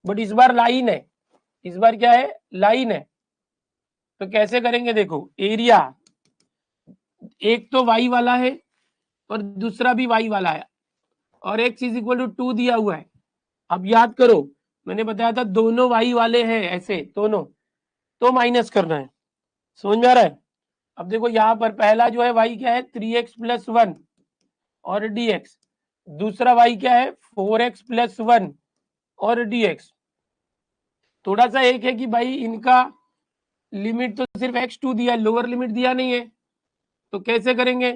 But इस बार line है, इस बार क्या है, लाइन है। तो कैसे करेंगे, देखो एरिया एक तो वाई वाला है और दूसरा भी वाई वाला है और x इज इक्वल टू 2 दिया हुआ है। अब याद करो मैंने बताया था दोनों वाई वाले हैं ऐसे दोनों, तो माइनस करना है, समझ में आ रहा है। अब देखो यहाँ पर पहला जो है वाई क्या है 3x+1 और dx, दूसरा वाई क्या है 4x+1 और dx। थोड़ा सा एक है कि भाई इनका लिमिट तो सिर्फ x2 दिया, लोअर लिमिट दिया नहीं है, तो कैसे करेंगे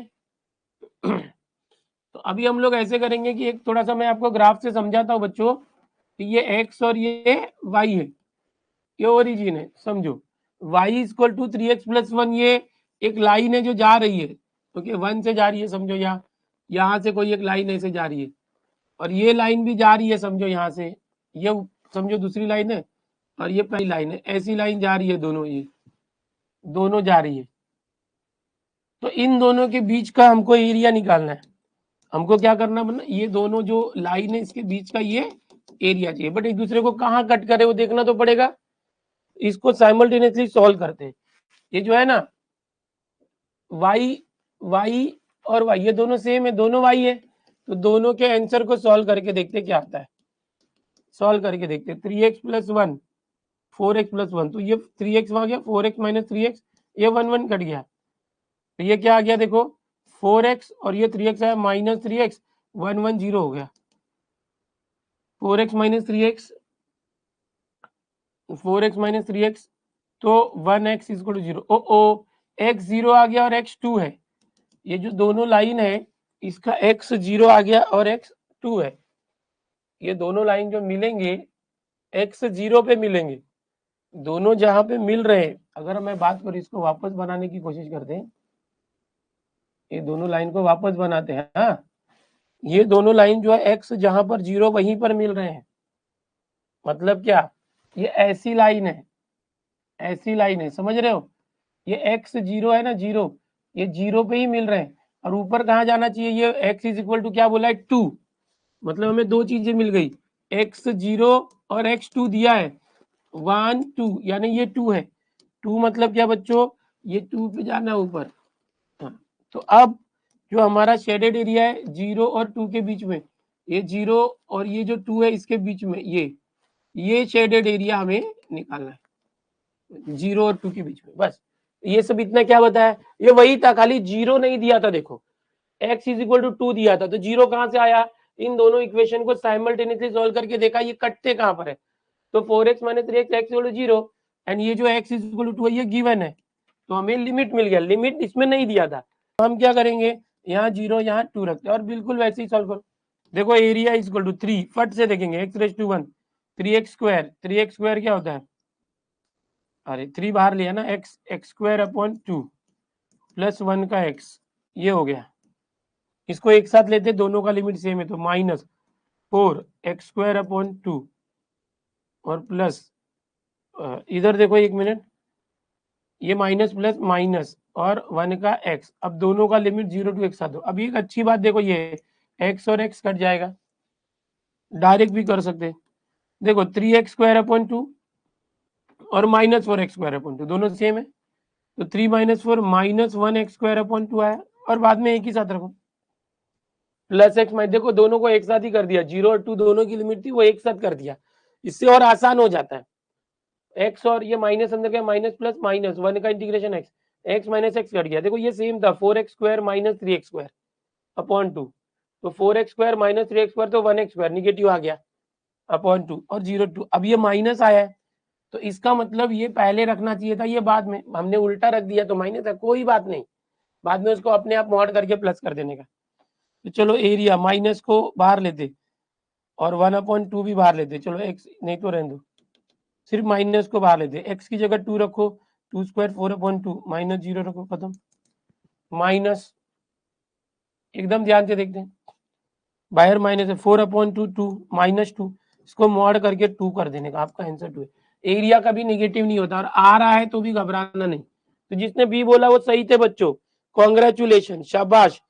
तो अभी हम लोग ऐसे करेंगे कि एक थोड़ा सा मैं आपको ग्राफ से समझाता हूँ बच्चों कि ये x और ये y है, ये ओरिजिन है, समझो y इक्वल टू 3x+1, ये एक लाइन है जो जा रही है, क्योंकि तो 1 से जा रही है, समझो यहाँ से कोई एक लाइन ऐसे जा रही है और ये लाइन भी जा रही है, समझो यहाँ से, ये समझो दूसरी लाइन है और ये पहली लाइन है, ऐसी लाइन जा रही है दोनों, ये दोनों जा रही है। तो इन दोनों के बीच का हमको एरिया निकालना है। हमको क्या करना है, ये दोनों जो लाइन है इसके बीच का ये एरिया चाहिए, बट एक दूसरे को कहाँ कट करे वो देखना तो पड़ेगा। इसको साइमल्टेनियसली सॉल्व करते हैं। ये जो है ना y और y ये दोनों सेम है, दोनों y है, तो दोनों के आंसर को सॉल्व करके देखते क्या आता है। सॉल्व करके देखते 3x+1 4x+1, तो ये 3x वहां गया, 4x - 3x, ये 1 1 कट गया, तो ये क्या आ गया देखो 4x और ये 3x है -3x, 1 1 0 हो गया। 4x - 3x 4x - 3x तो 1x इक्वल टू 0। ओ x 0 आ गया और x 2 है, ये जो दोनों लाइन है इसका x 0 आ गया और x 2 है, ये दोनों लाइन जो मिलेंगे x 0 पे मिलेंगे, दोनों जहां पे मिल रहे हैं, अगर मैं बात करूं इसको वापस बनाने की कोशिश करते हैं, ये दोनों लाइन को वापस बनाते हैं। हाँ, ये दोनों लाइन जो है x जहां पर 0 वहीं पर मिल रहे हैं, मतलब क्या, ये ऐसी लाइन है, ऐसी लाइन है, समझ रहे हो, ये x 0 है ना 0, ये 0 पे ही मिल रहे हैं और ऊपर कहाँ जाना चाहिए, ये x इज इक्वल टू क्या बोला है 2, मतलब हमें दो चीजें मिल गई, x 0 और x 2 दिया है 1 2, यानी ये 2 है, 2 मतलब क्या बच्चों, ये 2 पे जाना ऊपर। हाँ, तो अब जो हमारा शेडेड एरिया है 0 और 2 के बीच में, ये 0 और ये जो 2 है इसके बीच में, ये शेडेड एरिया हमें निकालना है 0 और 2 के बीच में, बस ये सब इतना क्या बताया, ये वही था, खाली 0 नहीं दिया था, देखो x इज इक्वल टू 2 दिया था, तो 0 कहां से आया, इन दोनों इक्वेशन को साइमल्टेनियसली सॉल्व करके देखा ये कटते कहां पर है, तो 4x - 3x x equal to 0 and ये जो x इज इक्वल टू 2 है ये गिवन है, तो हमें लिमिट मिल गया, लिमिट इसमें नहीं दिया था, तो हम क्या करेंगे यहाँ 0 यहाँ 2 रखते हैं और बिल्कुल वैसे ही सॉल्व करो। देखो एरिया इज इक्वल टू 3, फट से देखेंगे x⁻⁴ 3x² क्या होता है, अरे 3 बाहर लिया ना, x² प्लस 1 का x, ये हो गया, इसको एक साथ लेते दोनों का लिमिट सेम है, तो -4x² और प्लस इधर देखो एक मिनट, ये माइनस प्लस माइनस और 1 का x, अब दोनों का लिमिट 0 to x दो। अब एक अच्छी बात देखो, ये x और x कट जाएगा, डायरेक्ट भी कर सकते हैं, देखो 3x² और -4x², दोनों सेम है, तो 3 - 4 -1x² आया और बाद में एक ही साथ रखो प्लस x, देखो दोनों को एक साथ ही कर दिया, 0 और 2 दोनों की लिमिट थी वो एक साथ कर दिया, इससे और आसान हो जाता है। x और ये माइनस अंदर गया, माइनस प्लस माइनस 1 का integration x, x - x cut गया, देखो ये सेम था 4x² - 3x² अपॉन 2, तो 4x² - 3x² तो 1x² निगेटिव आ गया अपॉन 2 और 0 2, अब ये माइनस आया है तो इसका मतलब ये पहले रखना चाहिए था, ये बाद में, हमने उल्टा रख दिया तो माइनस है, कोई बात नहीं, बाद में उसको अपने आप मॉड करके प्लस कर देने का। तो चलो एरिया माइनस को बाहर लेते और 1/2 भी बाहर लेते, चलो x नहीं तो रहने दो, सिर्फ माइनस को बाहर लेते, x की जगह 2 रखो, 2² 4/2 -0 रखो, खत्म, माइनस, एकदम ध्यान से देखते हैं, बाहर माइनस है 4/2 2 -2, इसको मॉड करके 2 कर देने का, आपका आंसर 2 है। एरिया कभी निगेटिव नहीं होता और आ रहा है तो भी घबराना नहीं, तो जिसने बी बोला वो सही थे बच्चों, कॉन्ग्रेचुलेशन, शाबाश,